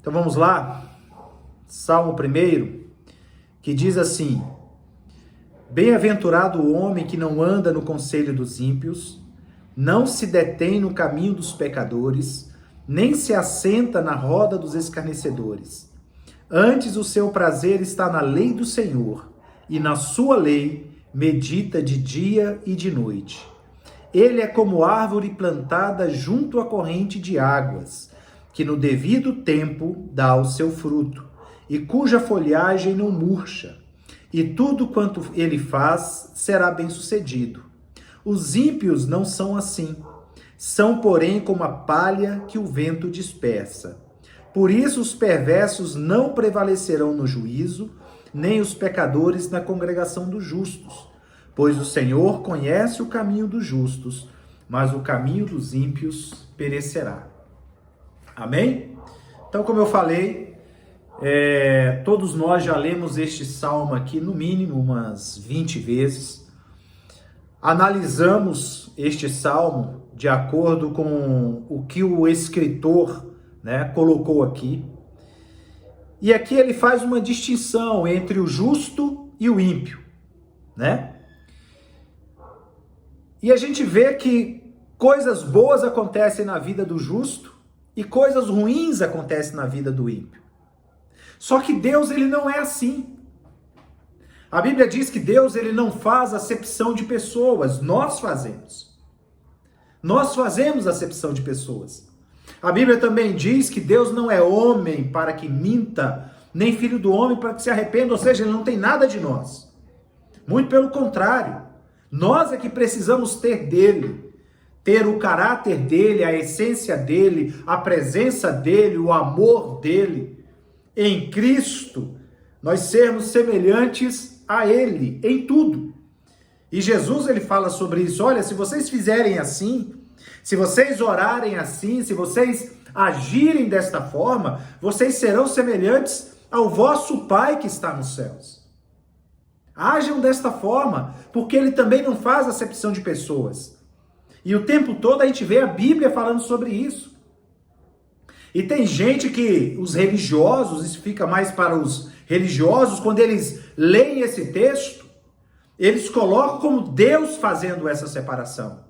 Então vamos lá, Salmo 1, que diz assim: Bem-aventurado o homem que não anda no conselho dos ímpios, não se detém no caminho dos pecadores, nem se assenta na roda dos escarnecedores. Antes o seu prazer está na lei do Senhor, e na sua lei medita de dia e de noite. Ele é como árvore plantada junto à corrente de águas, que no devido tempo dá o seu fruto, e cuja folhagem não murcha, e tudo quanto ele faz será bem-sucedido. Os ímpios não são assim, são, porém, como a palha que o vento dispersa. Por isso os perversos não prevalecerão no juízo, nem os pecadores na congregação dos justos. Pois o Senhor conhece o caminho dos justos, mas o caminho dos ímpios perecerá. Amém? Então, como eu falei, todos nós já lemos este salmo aqui, no mínimo, umas 20 vezes. Analisamos este salmo de acordo com o que o escritor, colocou aqui. E aqui ele faz uma distinção entre o justo e o ímpio, E a gente vê que coisas boas acontecem na vida do justo e coisas ruins acontecem na vida do ímpio. Só que Deus, ele não é assim. A Bíblia diz que Deus, ele não faz acepção de pessoas, nós fazemos. Nós fazemos acepção de pessoas. A Bíblia também diz que Deus não é homem para que minta, nem filho do homem para que se arrependa, ou seja, ele não tem nada de nós. Muito pelo contrário. Nós é que precisamos ter dele, ter o caráter dele, a essência dele, a presença dele, o amor dele. Em Cristo, nós sermos semelhantes a ele, em tudo. E Jesus, ele fala sobre isso: olha, se vocês fizerem assim, se vocês orarem assim, se vocês agirem desta forma, vocês serão semelhantes ao vosso Pai que está nos céus. Ajam desta forma, porque ele também não faz acepção de pessoas. E o tempo todo a gente vê a Bíblia falando sobre isso. E tem gente que, os religiosos, isso fica mais para os religiosos, quando eles leem esse texto, eles colocam como Deus fazendo essa separação.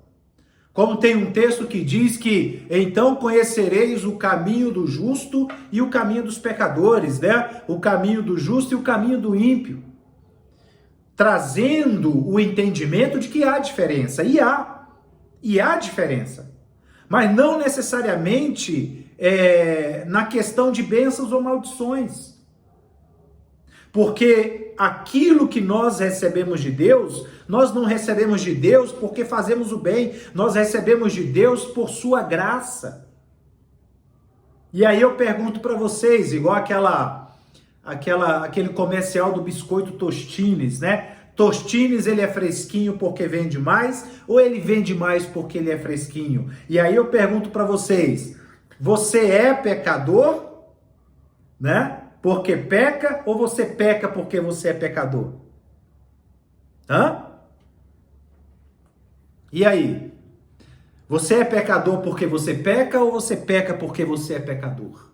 Como tem um texto que diz que, então conhecereis o caminho do justo e o caminho dos pecadores, O caminho do justo e o caminho do ímpio. Trazendo o entendimento de que há diferença, e há diferença, mas não necessariamente na questão de bênçãos ou maldições, porque aquilo que nós recebemos de Deus, nós não recebemos de Deus porque fazemos o bem, nós recebemos de Deus por sua graça. E aí eu pergunto para vocês, igual aquele comercial do biscoito Tostines, Tostines, ele é fresquinho porque vende mais, ou ele vende mais porque ele é fresquinho? E aí eu pergunto para vocês, você é pecador, porque peca, ou você peca porque você é pecador? E aí? Você é pecador porque você peca, ou você peca porque você é pecador?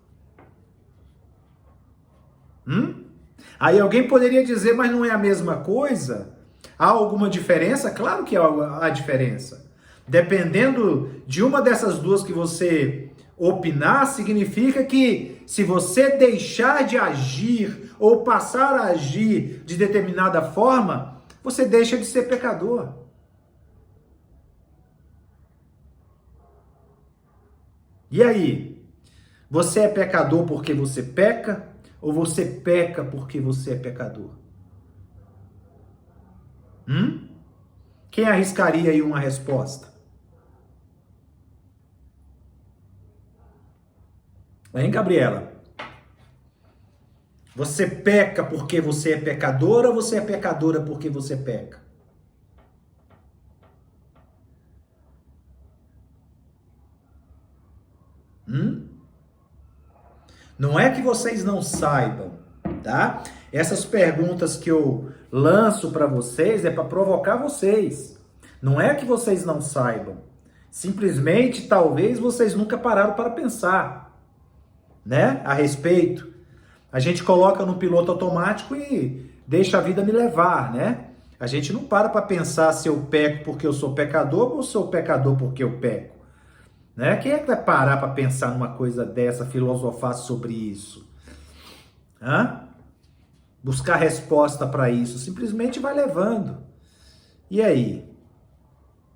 Aí alguém poderia dizer, mas não é a mesma coisa? Há alguma diferença? Claro que há diferença. Dependendo de uma dessas duas que você opinar, significa que se você deixar de agir ou passar a agir de determinada forma, você deixa de ser pecador. E aí? Você é pecador porque você peca? Ou você peca porque você é pecador? Quem arriscaria aí uma resposta? Hein, Gabriela? Você peca porque você é pecadora, ou você é pecadora porque você peca? Não é que vocês não saibam, tá? Essas perguntas que eu lanço para vocês é para provocar vocês. Não é que vocês não saibam. Simplesmente, talvez, vocês nunca pararam para pensar. né, a respeito. A gente coloca no piloto automático e deixa a vida me levar, né? A gente não para pensar se eu peco porque eu sou pecador ou sou pecador porque eu peco, né? Quem é que vai parar para pensar numa coisa dessa, filosofar sobre isso? Hã? Buscar resposta para isso, simplesmente vai levando. E aí?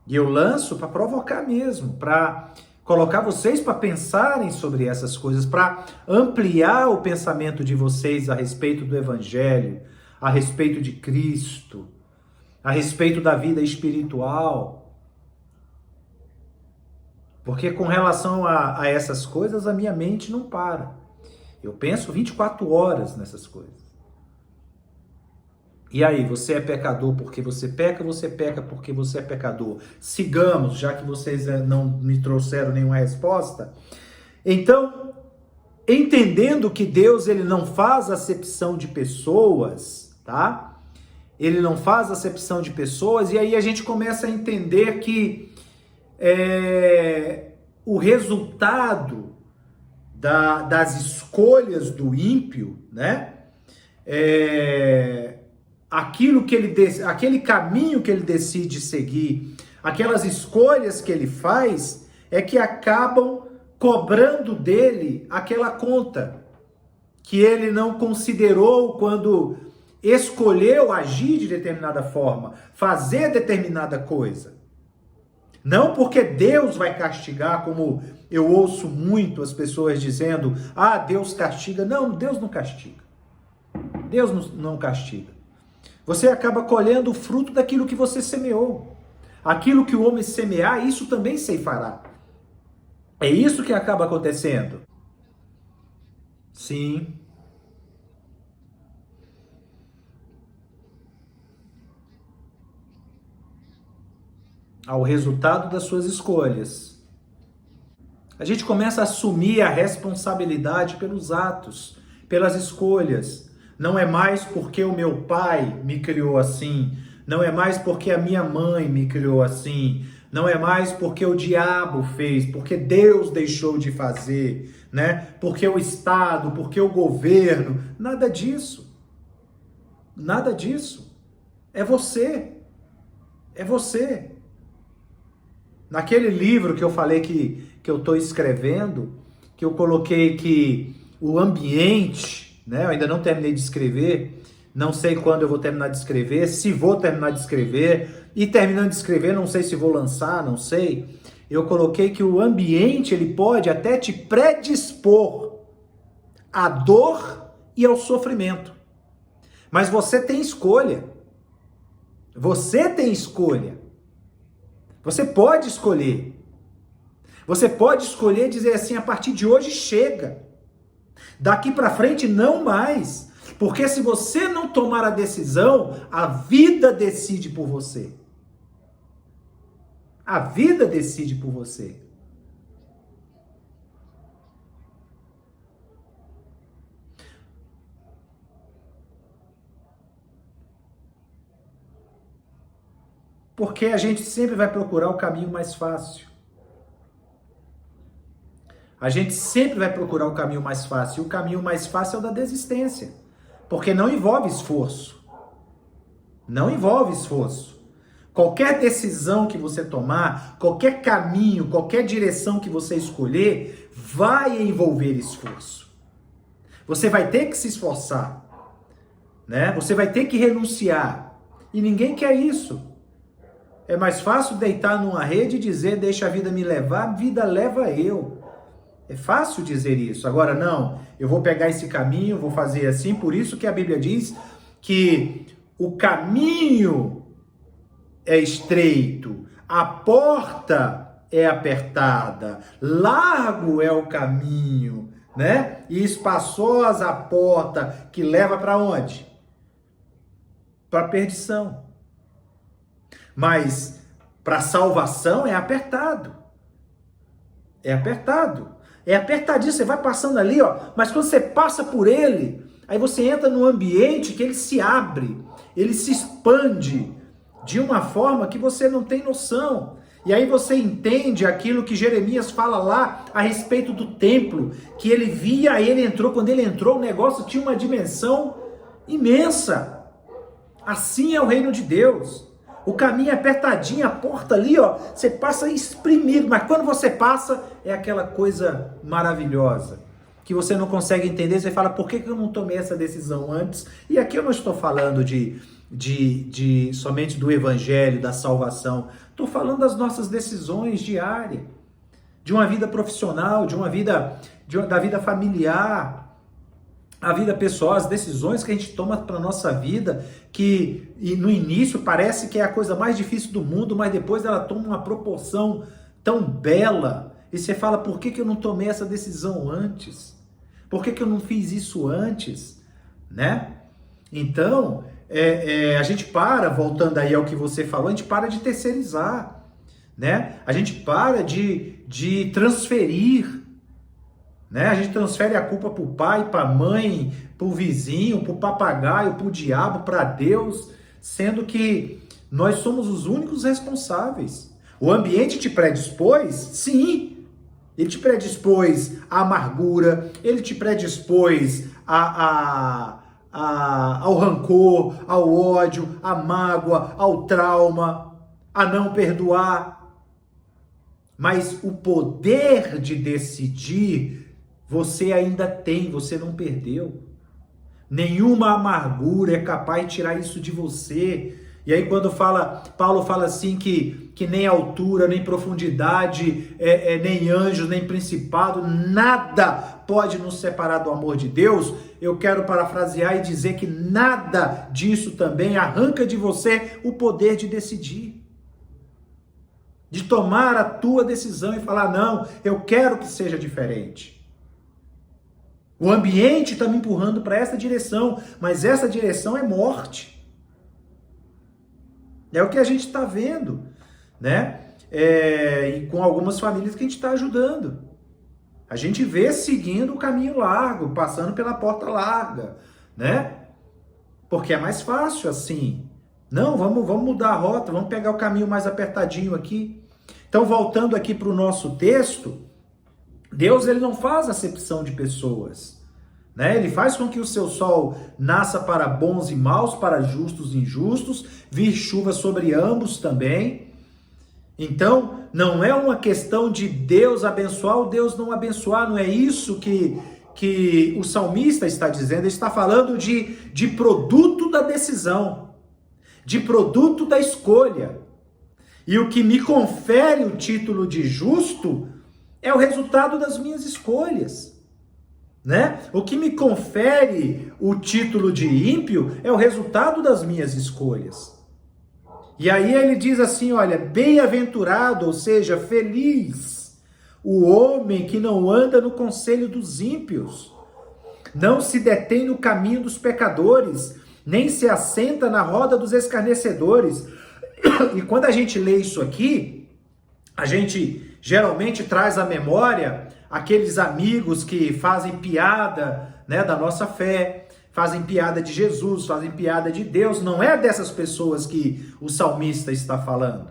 E eu lanço para provocar mesmo, para colocar vocês para pensarem sobre essas coisas, para ampliar o pensamento de vocês a respeito do Evangelho, a respeito de Cristo, a respeito da vida espiritual. Porque com relação a essas coisas, a minha mente não para. Eu penso 24 horas nessas coisas. E aí, você é pecador porque você peca porque você é pecador. Sigamos, já que vocês não me trouxeram nenhuma resposta. Então, entendendo que Deus ele não faz acepção de pessoas, tá? Ele não faz acepção de pessoas, e aí a gente começa a entender que o resultado das escolhas do ímpio, né? Aquele caminho que ele decide seguir, aquelas escolhas que ele faz, é que acabam cobrando dele aquela conta que ele não considerou quando escolheu agir de determinada forma, fazer determinada coisa. Não porque Deus vai castigar, como eu ouço muito as pessoas dizendo, Deus castiga. Não, Deus não castiga. Deus não castiga. Você acaba colhendo o fruto daquilo que você semeou. Aquilo que o homem semear, isso também ceifará. É isso que acaba acontecendo. Sim. Ao resultado das suas escolhas. A gente começa a assumir a responsabilidade pelos atos, pelas escolhas. Não é mais porque o meu pai me criou assim. Não é mais porque a minha mãe me criou assim. Não é mais porque o diabo fez, porque Deus deixou de fazer, né? Porque o Estado, porque o governo. Nada disso. Nada disso. É você. É você. Naquele livro que eu falei que eu estou escrevendo, que eu coloquei que o ambiente, né? Eu ainda não terminei de escrever, não sei quando eu vou terminar de escrever, se vou terminar de escrever, e terminando de escrever, não sei se vou lançar, não sei. Eu coloquei que o ambiente, ele pode até te predispor à dor e ao sofrimento. Mas você tem escolha. Você tem escolha. Você pode escolher. Você pode escolher dizer assim, a partir de hoje chega. Daqui para frente não mais. Porque se você não tomar a decisão, a vida decide por você. A vida decide por você. Porque a gente sempre vai procurar o caminho mais fácil. A gente sempre vai procurar o caminho mais fácil. E o caminho mais fácil é o da desistência. Porque não envolve esforço. Não envolve esforço. Qualquer decisão que você tomar, qualquer caminho, qualquer direção que você escolher, vai envolver esforço. Você vai ter que se esforçar, né? Você vai ter que renunciar. E ninguém quer isso. É mais fácil deitar numa rede e dizer, deixa a vida me levar, a vida leva eu. É fácil dizer isso. Agora, não, eu vou pegar esse caminho, vou fazer assim. Por isso que a Bíblia diz que o caminho é estreito, a porta é apertada, largo é o caminho, né? E espaçosa a porta que leva para onde? Para a perdição. Mas para a salvação é apertado. É apertado. É apertadinho, você vai passando ali, ó, mas quando você passa por ele, aí você entra num ambiente que ele se abre, ele se expande de uma forma que você não tem noção. E aí você entende aquilo que Jeremias fala lá a respeito do templo, que ele via, aí ele entrou, quando ele entrou, o negócio tinha uma dimensão imensa. Assim é o reino de Deus. O caminho é apertadinho, a porta ali, ó, você passa espremido, mas quando você passa, é aquela coisa maravilhosa, que você não consegue entender, você fala, por que eu não tomei essa decisão antes? E aqui eu não estou falando somente do evangelho, da salvação, estou falando das nossas decisões diárias, de uma vida profissional, da vida familiar, a vida pessoal, as decisões que a gente toma para a nossa vida, que no início parece que é a coisa mais difícil do mundo, mas depois ela toma uma proporção tão bela, e você fala, por que eu não tomei essa decisão antes? Por que eu não fiz isso antes? Né? Então, a gente voltando aí ao que você falou, a gente para de terceirizar, né? A gente para de transferir, né? A gente transfere a culpa para o pai, para a mãe, para o vizinho, para o papagaio, para o diabo, para Deus, sendo que nós somos os únicos responsáveis. O ambiente te predispôs? Sim. Ele te predispôs à amargura, ele te predispôs ao rancor, ao ódio, à mágoa, ao trauma, a não perdoar. Mas o poder de decidir você ainda tem, você não perdeu. Nenhuma amargura é capaz de tirar isso de você. E aí quando Paulo fala assim que nem altura, nem profundidade, nem anjos, nem principado, nada pode nos separar do amor de Deus, eu quero parafrasear e dizer que nada disso também arranca de você o poder de decidir. De tomar a tua decisão e falar, não, eu quero que seja diferente. O ambiente está me empurrando para essa direção, mas essa direção é morte. É o que a gente está vendo, né? E com algumas famílias que a gente está ajudando. A gente vê seguindo o caminho largo, passando pela porta larga, né? Porque é mais fácil assim. Não, vamos mudar a rota, vamos pegar o caminho mais apertadinho aqui. Então, voltando aqui para o nosso texto, Deus ele não faz acepção de pessoas, né? Ele faz com que o seu sol nasça para bons e maus, para justos e injustos, vir chuva sobre ambos também. Então, não é uma questão de Deus abençoar ou Deus não abençoar, não é isso que o salmista está dizendo. Ele está falando de produto da decisão, de produto da escolha. E o que me confere o título de justo é o resultado das minhas escolhas, né? O que me confere o título de ímpio é o resultado das minhas escolhas. E aí ele diz assim, olha, bem-aventurado, ou seja, feliz, o homem que não anda no conselho dos ímpios, não se detém no caminho dos pecadores, nem se assenta na roda dos escarnecedores. E quando a gente lê isso aqui, a gente geralmente traz à memória aqueles amigos que fazem piada, né, da nossa fé, fazem piada de Jesus, fazem piada de Deus. Não é dessas pessoas que o salmista está falando,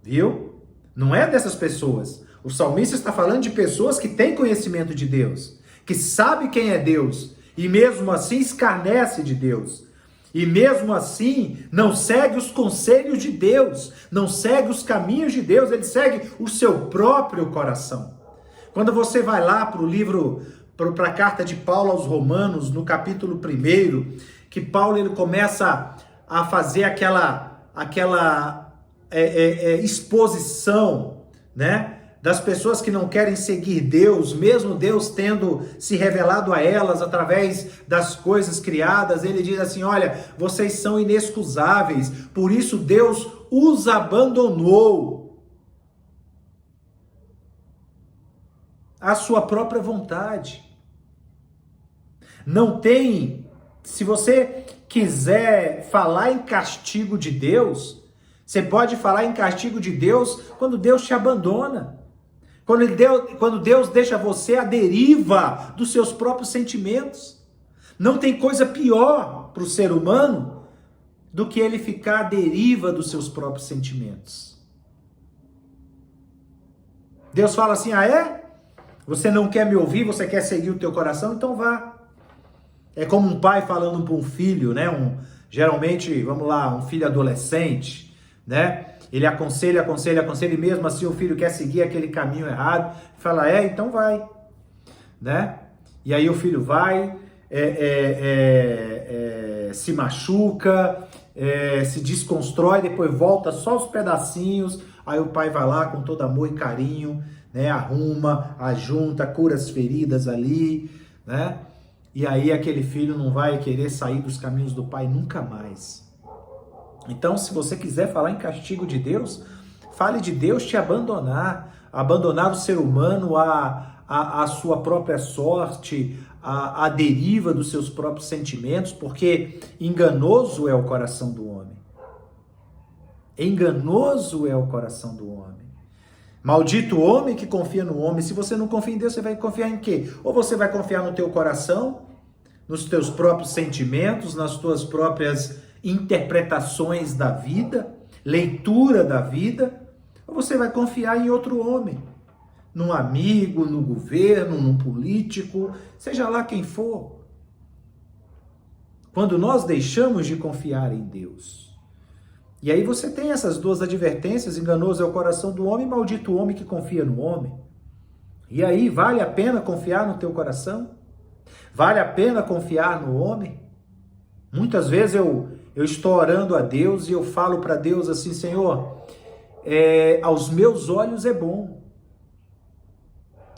viu? Não é dessas pessoas. O salmista está falando de pessoas que têm conhecimento de Deus, que sabe quem é Deus, e mesmo assim escarnece de Deus. E mesmo assim, não segue os conselhos de Deus, não segue os caminhos de Deus, ele segue o seu próprio coração. Quando você vai lá para o livro, para a carta de Paulo aos Romanos, no capítulo 1, que Paulo ele começa a fazer aquela exposição, né? Das pessoas que não querem seguir Deus, mesmo Deus tendo se revelado a elas através das coisas criadas, ele diz assim, olha, vocês são inexcusáveis, por isso Deus os abandonou à sua própria vontade. Não tem, se você quiser falar em castigo de Deus, você pode falar em castigo de Deus quando Deus te abandona. Quando Deus deixa você à deriva dos seus próprios sentimentos. Não tem coisa pior para o ser humano do que ele ficar à deriva dos seus próprios sentimentos. Deus fala assim, ah é? Você não quer me ouvir, você quer seguir o teu coração? Então vá. É como um pai falando para um filho, né? Geralmente, vamos lá, um filho adolescente, né? Ele aconselha, e mesmo assim o filho quer seguir aquele caminho errado. Fala, então vai, né? E aí o filho vai, se machuca, se desconstrói, depois volta só os pedacinhos. Aí o pai vai lá com todo amor e carinho, né? Arruma, ajunta, cura as feridas ali, né? E aí aquele filho não vai querer sair dos caminhos do pai nunca mais. Então, se você quiser falar em castigo de Deus, fale de Deus te abandonar o ser humano à sua própria sorte, à deriva dos seus próprios sentimentos, porque enganoso é o coração do homem. Enganoso é o coração do homem. Maldito o homem que confia no homem. Se você não confia em Deus, você vai confiar em quê? Ou você vai confiar no teu coração, nos teus próprios sentimentos, nas tuas próprias interpretações da vida, leitura da vida, ou você vai confiar em outro homem, num amigo, no governo, num político, seja lá quem for. Quando nós deixamos de confiar em Deus, e aí você tem essas duas advertências, enganoso é o coração do homem, maldito o homem que confia no homem. E aí, vale a pena confiar no teu coração? Vale a pena confiar no homem? Muitas vezes eu estou orando a Deus e eu falo para Deus assim, Senhor, aos meus olhos é bom.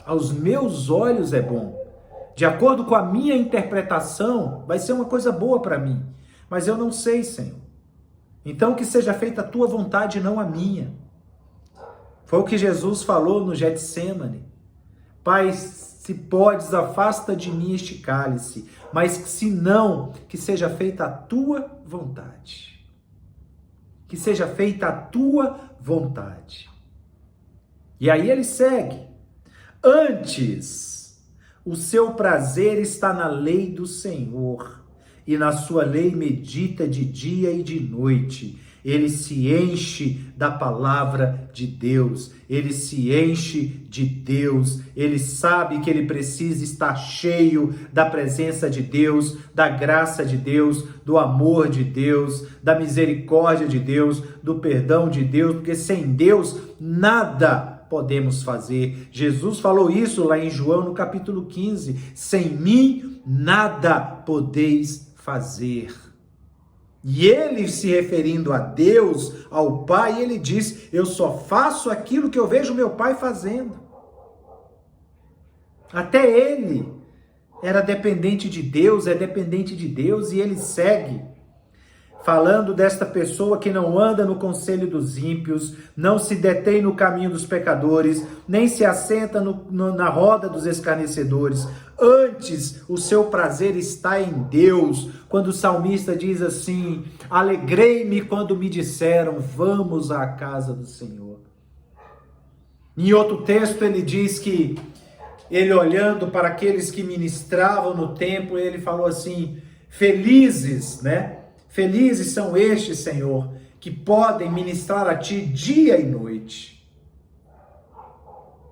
Aos meus olhos é bom. De acordo com a minha interpretação, vai ser uma coisa boa para mim. Mas eu não sei, Senhor. Então que seja feita a tua vontade, não a minha. Foi o que Jesus falou no Getsêmani. Pai, se podes, afasta de mim este cálice, mas se não, que seja feita a tua vontade. Que seja feita a tua vontade. E aí ele segue. Antes, o seu prazer está na lei do Senhor, e na sua lei medita de dia e de noite. Ele se enche da palavra de Deus, ele se enche de Deus, ele sabe que ele precisa estar cheio da presença de Deus, da graça de Deus, do amor de Deus, da misericórdia de Deus, do perdão de Deus, porque sem Deus nada podemos fazer. Jesus falou isso lá em João no capítulo 15, sem mim nada podeis fazer. E ele, se referindo a Deus, ao Pai, ele diz, eu só faço aquilo que eu vejo meu Pai fazendo. Até ele era dependente de Deus, é dependente de Deus, e ele segue falando desta pessoa que não anda no conselho dos ímpios, não se detém no caminho dos pecadores, nem se assenta na roda dos escarnecedores. Antes, o seu prazer está em Deus. Quando o salmista diz assim, alegrei-me quando me disseram, vamos à casa do Senhor. Em outro texto ele diz que, ele olhando para aqueles que ministravam no templo, ele falou assim, felizes, né? Felizes são estes, Senhor, que podem ministrar a Ti dia e noite.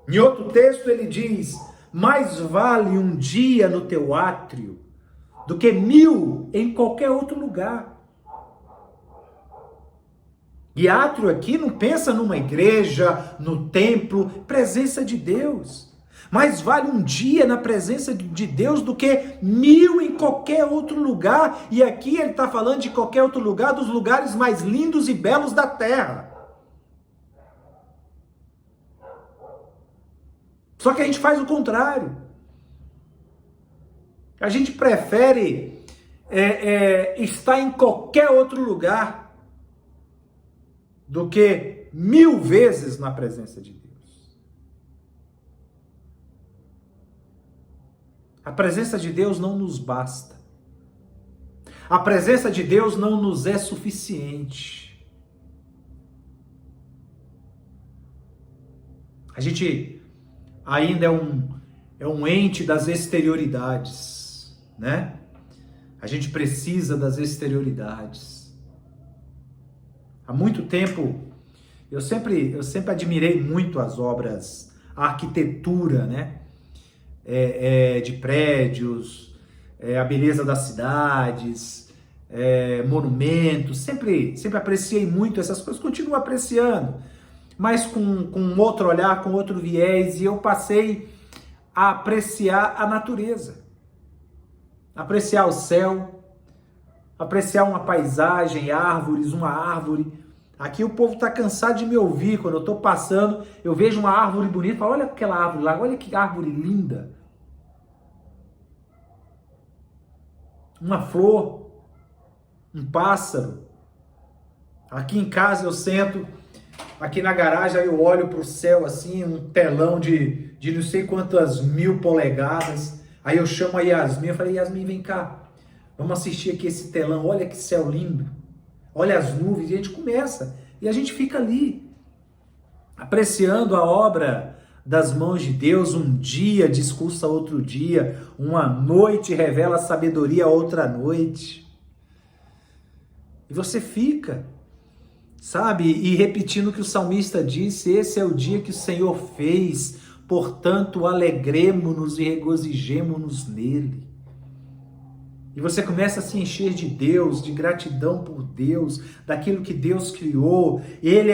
Em outro texto ele diz, mais vale um dia no Teu átrio do que 1000 em qualquer outro lugar. E átrio aqui não pensa numa igreja, no templo, presença de Deus. Mais vale um dia na presença de Deus do que 1000 em qualquer outro lugar. E aqui ele está falando de qualquer outro lugar, dos lugares mais lindos e belos da terra. Só que a gente faz o contrário. A gente prefere estar em qualquer outro lugar do que 1000 vezes na presença de Deus. A presença de Deus não nos basta. A presença de Deus não nos é suficiente. A gente ainda é um ente das exterioridades, né? A gente precisa das exterioridades. Há muito tempo, eu sempre admirei muito as obras a arquitetura, né? De prédios, a beleza das cidades, monumentos, sempre apreciei muito essas coisas, continuo apreciando, mas com outro olhar, com outro viés, e eu passei a apreciar a natureza, apreciar o céu, apreciar uma paisagem, árvores, uma árvore. Aqui o povo está cansado de me ouvir, quando eu estou passando, eu vejo uma árvore bonita, falo, olha aquela árvore lá, olha que árvore linda. Uma flor, um pássaro. Aqui em casa eu sento, aqui na garagem, aí eu olho para o céu assim, um telão de não sei quantas 1000 polegadas. Aí eu chamo a Yasmin, eu falei, Yasmin, vem cá, vamos assistir aqui esse telão, olha que céu lindo. Olha as nuvens, e a gente começa, e a gente fica ali, apreciando a obra das mãos de Deus. Um dia discursa outro dia, uma noite revela sabedoria outra noite. E você fica, sabe, e repetindo o que o salmista disse, esse é o dia que o Senhor fez, portanto alegremo-nos e regozijemo-nos nele. E você começa a se encher de Deus, de gratidão por Deus, daquilo que Deus criou. Ele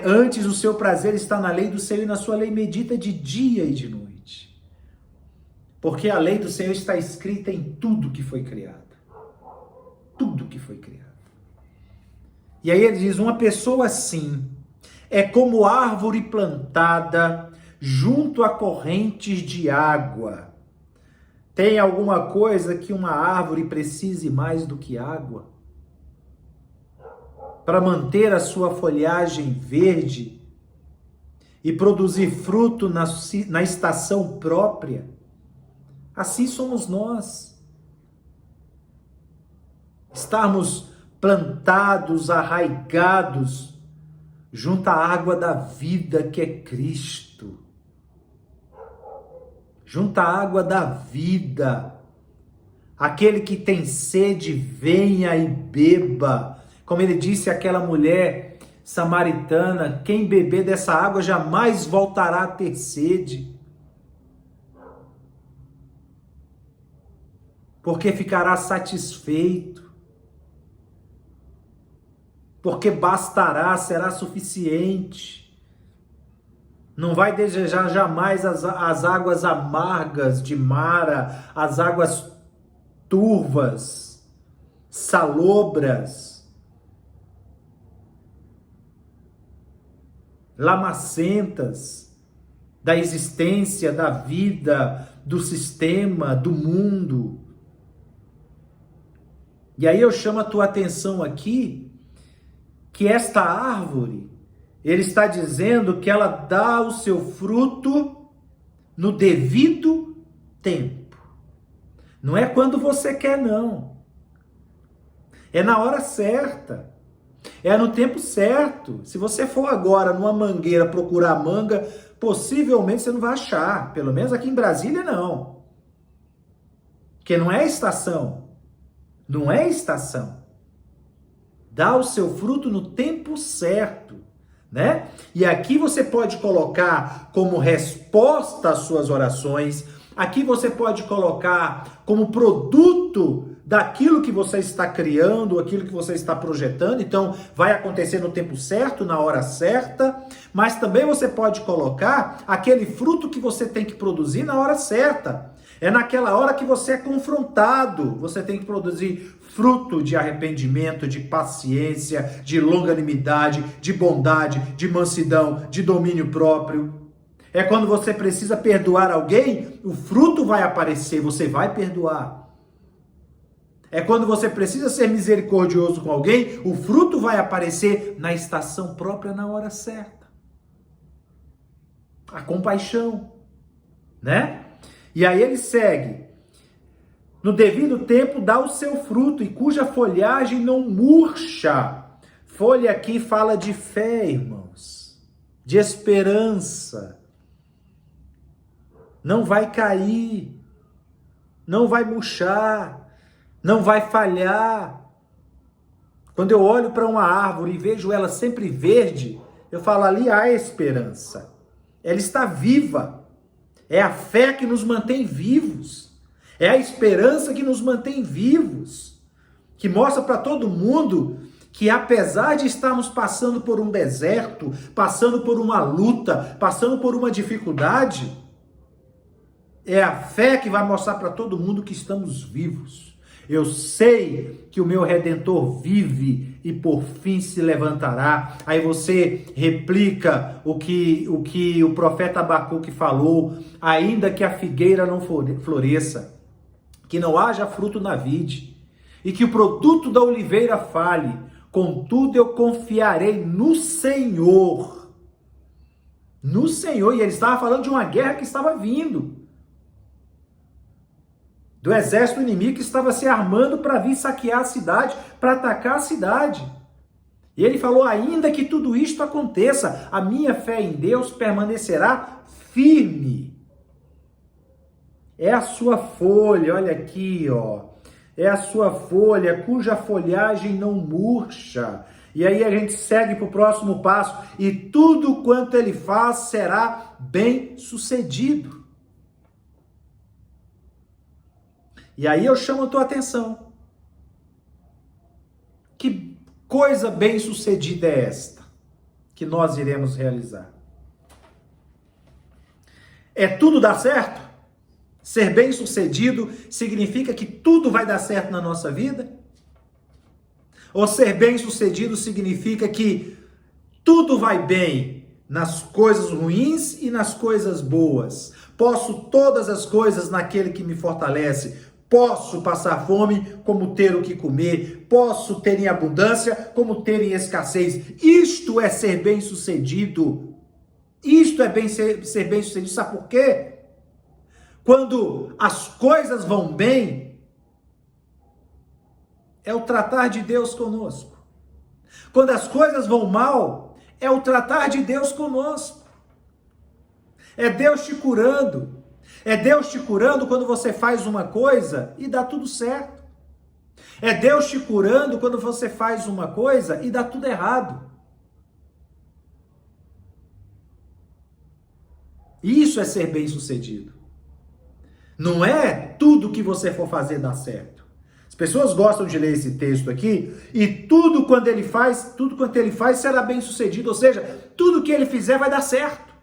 antes o seu prazer está na lei do Senhor, e na sua lei medita de dia e de noite. Porque a lei do Senhor está escrita em tudo que foi criado. Tudo que foi criado. E aí ele diz, uma pessoa assim é como árvore plantada junto a correntes de água. Tem alguma coisa que uma árvore precise mais do que água? Para manter a sua folhagem verde e produzir fruto na estação própria? Assim somos nós. Estarmos plantados, arraigados, junto à água da vida que é Cristo. Junto à água da vida. Aquele que tem sede, venha e beba. Como ele disse àquela mulher samaritana, quem beber dessa água jamais voltará a ter sede. Porque ficará satisfeito. Porque bastará, será suficiente. Não vai desejar jamais as águas amargas de Mara, as águas turvas, salobras, lamacentas da existência, da vida, do sistema, do mundo. E aí eu chamo a tua atenção aqui, que esta árvore, ele está dizendo que ela dá o seu fruto no devido tempo. Não é quando você quer, não. É na hora certa. É no tempo certo. Se você for agora numa mangueira procurar manga, possivelmente você não vai achar. Pelo menos aqui em Brasília, não. Porque não é estação. Não é estação. Dá o seu fruto no tempo certo. Né? E aqui você pode colocar como resposta às suas orações, aqui você pode colocar como produto daquilo que você está criando, aquilo que você está projetando. Então vai acontecer no tempo certo, na hora certa, mas também você pode colocar aquele fruto que você tem que produzir na hora certa. É naquela hora que você é confrontado, você tem que produzir fruto de arrependimento, de paciência, de longanimidade, de bondade, de mansidão, de domínio próprio. É quando você precisa perdoar alguém, o fruto vai aparecer, você vai perdoar. É quando você precisa ser misericordioso com alguém, o fruto vai aparecer na estação própria, na hora certa. A compaixão, né? E aí ele segue. No devido tempo dá o seu fruto, e cuja folhagem não murcha. Folha aqui fala de fé, irmãos, de esperança. Não vai cair, não vai murchar, não vai falhar. Quando eu olho para uma árvore e vejo ela sempre verde, eu falo, ali há esperança. ela está viva. É a fé que nos mantém vivos. É a esperança que nos mantém vivos. Que mostra para todo mundo que apesar de estarmos passando por um deserto, passando por uma luta, passando por uma dificuldade, é a fé que vai mostrar para todo mundo que estamos vivos. Eu sei que o meu Redentor vive e por fim se levantará. Aí você replica o que o profeta Abacuque falou: ainda que a figueira não floresça, que não haja fruto na vide, e que o produto da oliveira fale, contudo eu confiarei no Senhor. No Senhor. E ele estava falando de uma guerra que estava vindo. Do exército inimigo que estava se armando para vir saquear a cidade, para atacar a cidade. E ele falou: ainda que tudo isto aconteça, a minha fé em Deus permanecerá firme. É a sua folha, olha aqui, ó. É a sua folha cuja folhagem não murcha. E aí a gente segue para o próximo passo. E tudo quanto ele faz será bem sucedido. E aí eu chamo a tua atenção. Que coisa bem sucedida é esta que nós iremos realizar? É tudo dar certo? Ser bem sucedido significa que tudo vai dar certo na nossa vida? Ou ser bem sucedido significa que tudo vai bem nas coisas ruins e nas coisas boas? Posso todas as coisas naquele que me fortalece. Posso passar fome como ter o que comer. Posso ter em abundância como ter em escassez. Isto é ser bem sucedido. Isto é ser bem sucedido. Sabe por quê? Quando as coisas vão bem, é o tratar de Deus conosco. Quando as coisas vão mal, é o tratar de Deus conosco. É Deus te curando. É Deus te curando quando você faz uma coisa e dá tudo certo. É Deus te curando quando você faz uma coisa e dá tudo errado. Isso é ser bem sucedido. Não é tudo que você for fazer dar certo. As pessoas gostam de ler esse texto aqui e tudo quanto ele faz será bem sucedido. Ou seja, tudo que ele fizer vai dar certo.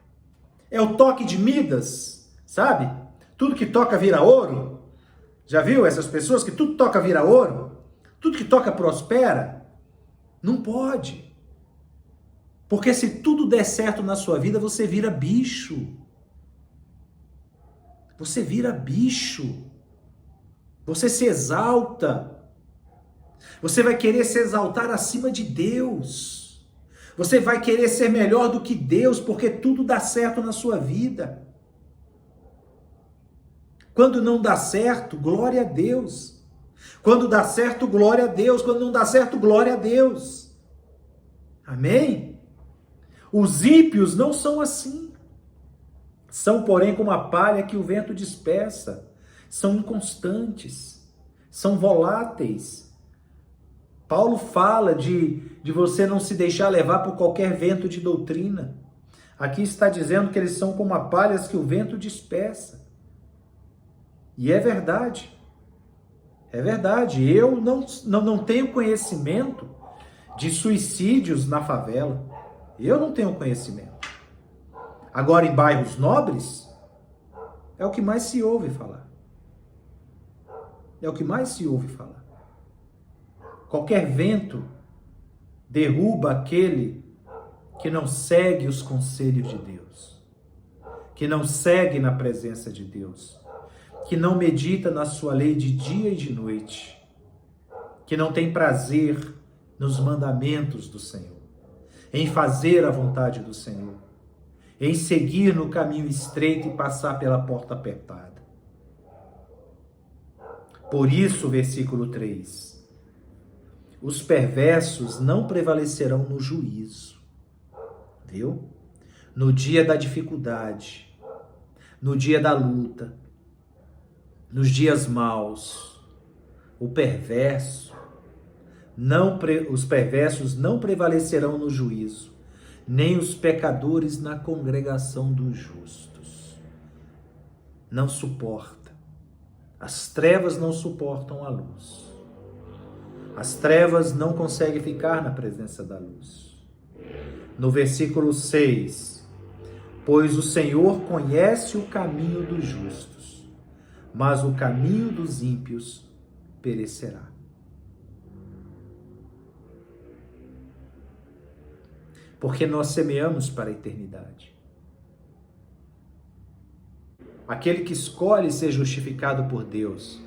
É o toque de Midas, sabe? Tudo que toca vira ouro. Já viu essas pessoas que tudo toca vira ouro? Tudo que toca prospera? Não pode. Porque se tudo der certo na sua vida, você vira bicho. Você vira bicho. Você se exalta. Você vai querer se exaltar acima de Deus. Você vai querer ser melhor do que Deus, porque tudo dá certo na sua vida. Quando não dá certo, glória a Deus. Quando dá certo, glória a Deus. Quando não dá certo, glória a Deus. Amém? Os ímpios não são assim. São, porém, como a palha que o vento dispersa. São inconstantes. São voláteis. Paulo fala de você não se deixar levar por qualquer vento de doutrina. Aqui está dizendo que eles são como a palha que o vento dispersa. E é verdade. É verdade. Eu não tenho conhecimento de suicídios na favela. Eu não tenho conhecimento. Agora, em bairros nobres, é o que mais se ouve falar. É o que mais se ouve falar. Qualquer vento derruba aquele que não segue os conselhos de Deus, que não segue na presença de Deus, que não medita na sua lei de dia e de noite, que não tem prazer nos mandamentos do Senhor, em fazer a vontade do Senhor, em seguir no caminho estreito e passar pela porta apertada. Por isso, versículo 3, os perversos não prevalecerão no juízo, viu? No dia da dificuldade, no dia da luta, nos dias maus, os perversos não prevalecerão no juízo. nem os pecadores na congregação dos justos. Não suporta. As trevas não suportam a luz. As trevas não conseguem ficar na presença da luz. No versículo 6, pois o Senhor conhece o caminho dos justos, mas o caminho dos ímpios perecerá. Porque nós semeamos para a eternidade. Aquele que escolhe ser justificado por Deus,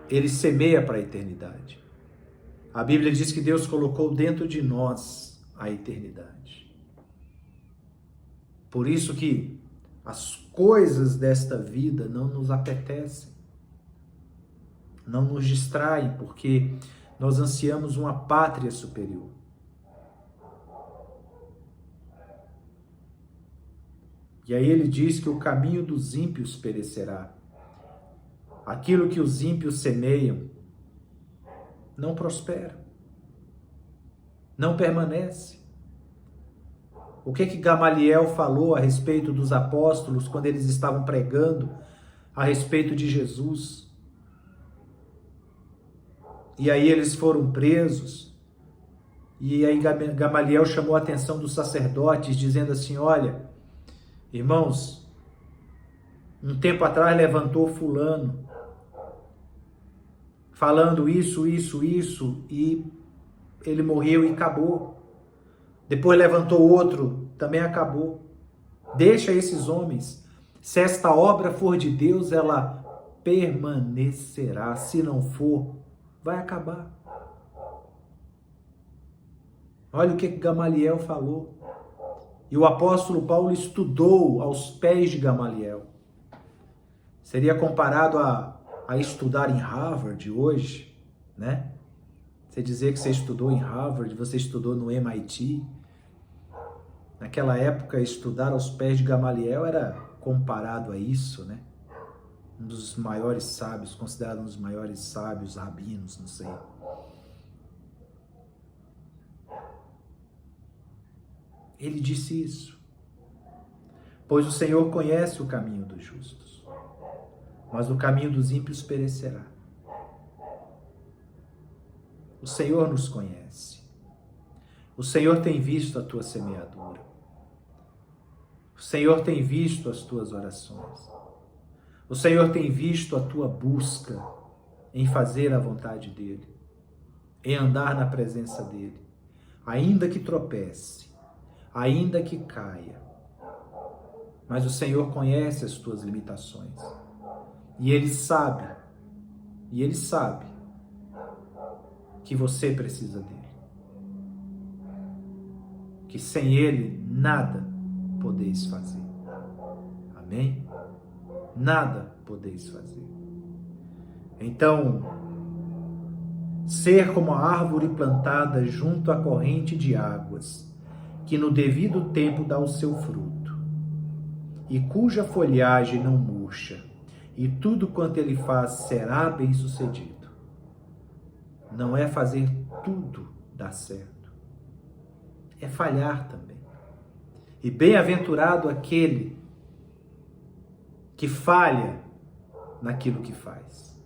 ele semeia para a eternidade. A Bíblia diz que Deus colocou dentro de nós a eternidade. Por isso que as coisas desta vida não nos apetecem, não nos distraem, porque nós ansiamos uma pátria superior. E aí ele diz que o caminho dos ímpios perecerá. Aquilo que os ímpios semeiam não prospera, não permanece. O que Gamaliel falou a respeito dos apóstolos quando eles estavam pregando a respeito de Jesus? E aí eles foram presos, e aí Gamaliel chamou a atenção dos sacerdotes, dizendo assim: olha, irmãos, um tempo atrás levantou fulano, falando isso, e ele morreu e acabou. Depois levantou outro, também acabou. Deixa esses homens. Se esta obra for de Deus, ela permanecerá. Se não for, vai acabar. Olha o que Gamaliel falou. E o apóstolo Paulo estudou aos pés de Gamaliel. Seria comparado a estudar em Harvard hoje, né? Você dizer que você estudou em Harvard, você estudou no MIT. Naquela época, estudar aos pés de Gamaliel era comparado a isso, né? Um dos maiores sábios, considerado um dos maiores sábios, rabinos, não sei. Ele disse isso. Pois o Senhor conhece o caminho dos justos, mas o caminho dos ímpios perecerá. O Senhor nos conhece. O Senhor tem visto a tua semeadura. O Senhor tem visto as tuas orações. O Senhor tem visto a tua busca em fazer a vontade dEle, em andar na presença dEle, ainda que tropece, ainda que caia. Mas o Senhor conhece as tuas limitações. E Ele sabe que você precisa dEle. Que sem Ele nada podeis fazer. Amém? Nada podeis fazer. Então, ser como a árvore plantada junto à corrente de águas, que no devido tempo dá o seu fruto, e cuja folhagem não murcha, e tudo quanto ele faz será bem-sucedido. Não é fazer tudo dar certo, é falhar também. E bem-aventurado aquele que falha naquilo que faz.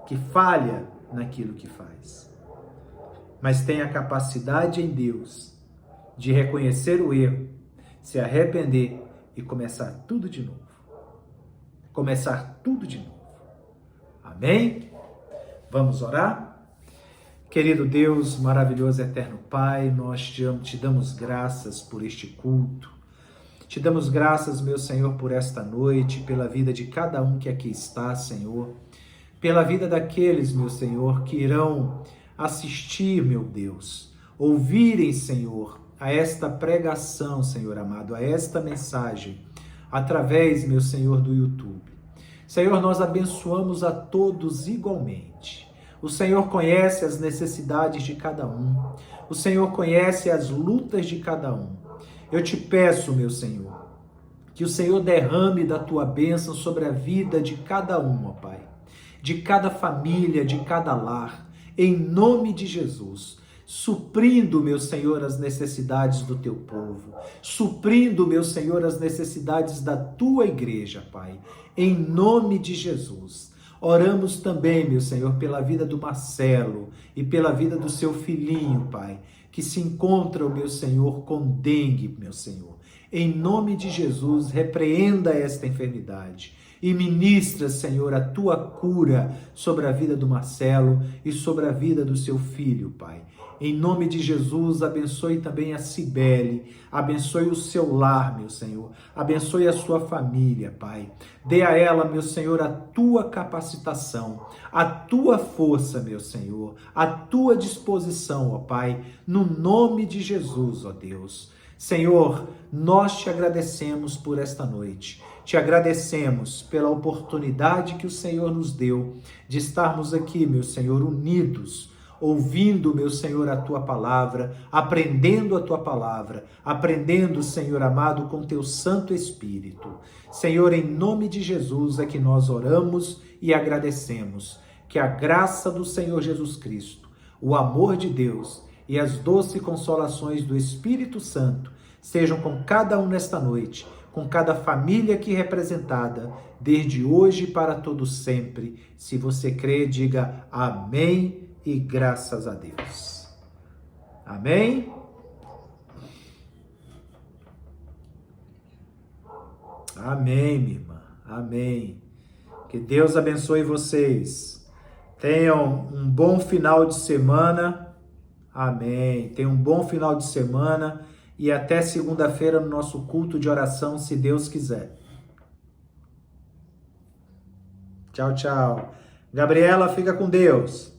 Que falha naquilo que faz. Mas tem a capacidade em Deus de reconhecer o erro, se arrepender e começar tudo de novo. Começar tudo de novo. Amém? Vamos orar? Querido Deus, maravilhoso eterno Pai, nós te damos graças por este culto. Te damos graças, meu Senhor, por esta noite, pela vida de cada um que aqui está, Senhor. Pela vida daqueles, meu Senhor, que irão assistir, meu Deus, ouvirem, Senhor, a esta pregação, Senhor amado, a esta mensagem, através, meu Senhor, do YouTube. Senhor, nós abençoamos a todos igualmente. O Senhor conhece as necessidades de cada um. O Senhor conhece as lutas de cada um. Eu te peço, meu Senhor, que o Senhor derrame da tua bênção sobre a vida de cada um, ó Pai. de cada família, de cada lar, em nome de Jesus. Suprindo, meu Senhor, as necessidades do teu povo, suprindo, meu Senhor, as necessidades da tua igreja, Pai, em nome de Jesus. Oramos também, meu Senhor, pela vida do Marcelo e pela vida do seu filhinho, Pai, que se encontra, meu Senhor, com dengue, meu Senhor. Em nome de Jesus, repreenda esta enfermidade e ministra, Senhor, a tua cura sobre a vida do Marcelo e sobre a vida do seu filho, Pai. Em nome de Jesus, abençoe também a Cibele, abençoe o seu lar, meu Senhor, abençoe a sua família, Pai. Dê a ela, meu Senhor, a tua capacitação, a tua força, meu Senhor, a tua disposição, ó Pai, no nome de Jesus, ó Deus. Senhor, nós te agradecemos por esta noite. Te agradecemos pela oportunidade que o Senhor nos deu de estarmos aqui, meu Senhor, unidos, ouvindo, meu Senhor, a tua palavra, aprendendo a tua palavra, aprendendo, Senhor amado, com teu Santo Espírito. Senhor, em nome de Jesus é que nós oramos e agradecemos. Que a graça do Senhor Jesus Cristo, o amor de Deus e as doces consolações do Espírito Santo sejam com cada um nesta noite, com cada família aqui representada, desde hoje para todo sempre. Se você crê, diga amém e graças a Deus. Amém? Amém, minha irmã. Amém. Que Deus abençoe vocês. Tenham um bom final de semana. Amém. Tenham um bom final de semana e até segunda-feira no nosso culto de oração, se Deus quiser. Tchau, tchau. Gabriela, fica com Deus.